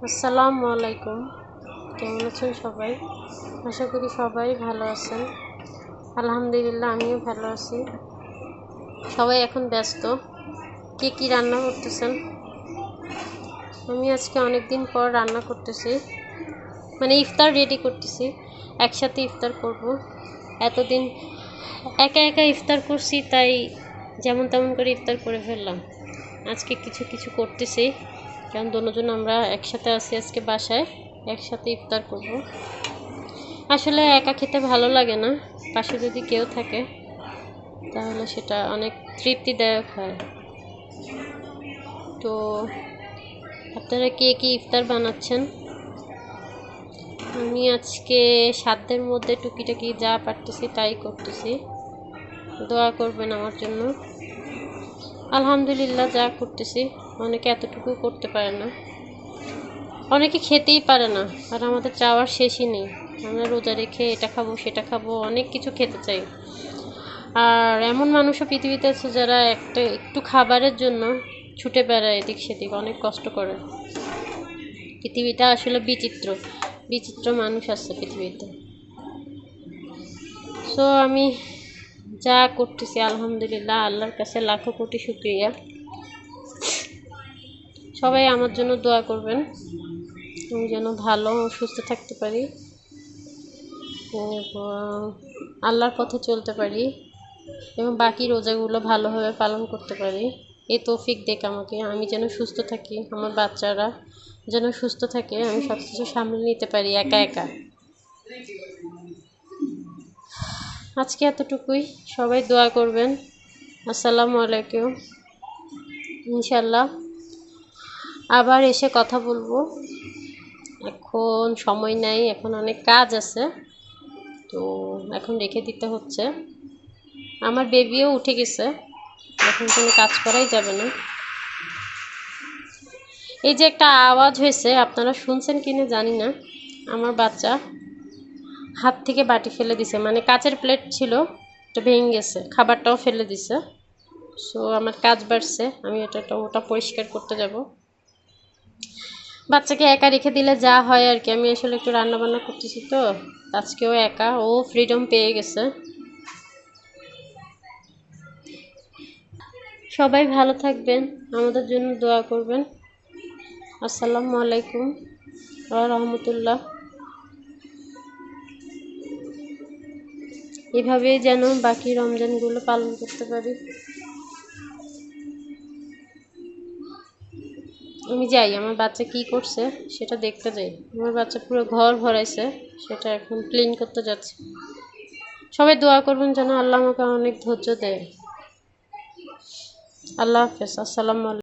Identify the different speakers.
Speaker 1: আসসালামু আলাইকুম। কেমন আছেন সবাই? আশা করি সবাই ভালো আছেন। আলহামদুলিল্লাহ আমিও ভালো আছি। সবাই এখন ব্যস্ত। কে কী রান্না করতেছেন? আমি আজকে অনেক দিন পর রান্না করতেছি, মানে ইফতার রেডি করতেছি। একসাথে ইফতার করব। এতদিন একা একা ইফতার করছি, তাই যেমন তেমন করে ইফতার করে ফেললাম। আজকে কিছু কিছু করতেছি, কারণ দুজন আমরা একসাথে আছি আজকে বাসায়, একসাথে ইফতার করব। আসলে একা খেতে ভালো লাগে না, পাশে যদি কেউ থাকে তাহলে সেটা অনেক তৃপ্তিদায়ক হয়। তো আপনারা কে কি ইফতার বানাচ্ছেন? আমি আজকে সাধ্যের মধ্যে টুকিটাকি যা পারতেছি তাই করতেছি। দোয়া করবেন আমার জন্য। আলহামদুলিল্লাহ যা করতেছি। অনেকে এতটুকু করতে পারে না, অনেকে খেতেই পারে না, আর আমাদের চাওয়ার শেষই নেই। আমরা রোজা রেখে এটা খাবো সেটা খাবো, অনেক কিছু খেতে চাই। আর এমন মানুষও পৃথিবীতে আছে যারা একটু খাবারের জন্য ছুটে বেড়ায় এদিক সেদিক, অনেক কষ্ট করে। পৃথিবীটা আসলে বিচিত্র বিচিত্র মানুষ আছে পৃথিবীতে। সো আমি যা করতেছি আলহামদুলিল্লাহ, আল্লাহর কাছে লাখো কোটি শুকরিয়া। সবাই আমার জন্য দোয়া করবেন, আমি যেন ভালো ও সুস্থ থাকতে পারি এবং আল্লাহর পথে চলতে পারি এবং বাকি রোজাগুলো ভালোভাবে পালন করতে পারি। এই তৌফিক দেখ আমাকে, আমি যেন সুস্থ থাকি, আমার বাচ্চারা যেন সুস্থ থাকে, আমি সব কিছু সামলে নিতে পারি একা একা। আজকে এতটুকুই। সবাই দোয়া করবেন। আসসালামু আলাইকুম। ইনশাল্লাহ আবার এসে কথা বলবো। এখন সময় নাই, এখন অনেক কাজ আছে, তো এখন রেখে দিতে হচ্ছে। আমার বেবিও উঠে গেছে, এখন কোনো কাজ করাই যাবে না। এই যে একটা আওয়াজ হয়েছে, আপনারা শুনছেন কিনা জানি না। আমার বাচ্চা হাত থেকে বাটি ফেলে দিছে, মানে কাচের প্লেট ছিল, এটা ভেঙে গেছে, খাবারটাও ফেলে দিছে। সো আমার কাজ বাড়ছে, আমি ওটা পরিষ্কার করতে যাব। বাচ্চাকে একা রেখে দিলে যা হয় আর কি। আমি আসলে একটু রান্না বান্না করতেছি, তো আজকেও একা, ও ফ্রিডম পেয়ে গেছে। সবাই ভালো থাকবেন, আমাদের জন্য দোয়া করবেন। আসসালামু আলাইকুম ওয়া রাহমাতুল্লাহ। এভাবেই যেন বাকি রমজানগুলো পালন করতে পারি। আমি যাই, আমার বাচ্চা কি করছে সেটা দেখতে যাই। আমার বাচ্চা পুরো ঘর ভরাইছে, সেটা এখন ক্লিন করতে যাচ্ছে। সবাই দোয়া করবেন যেন আল্লাহ আমাকে অনেক ধৈর্য দেয়। আল্লাহ হাফেজ। আসসালামু আলাইকুম।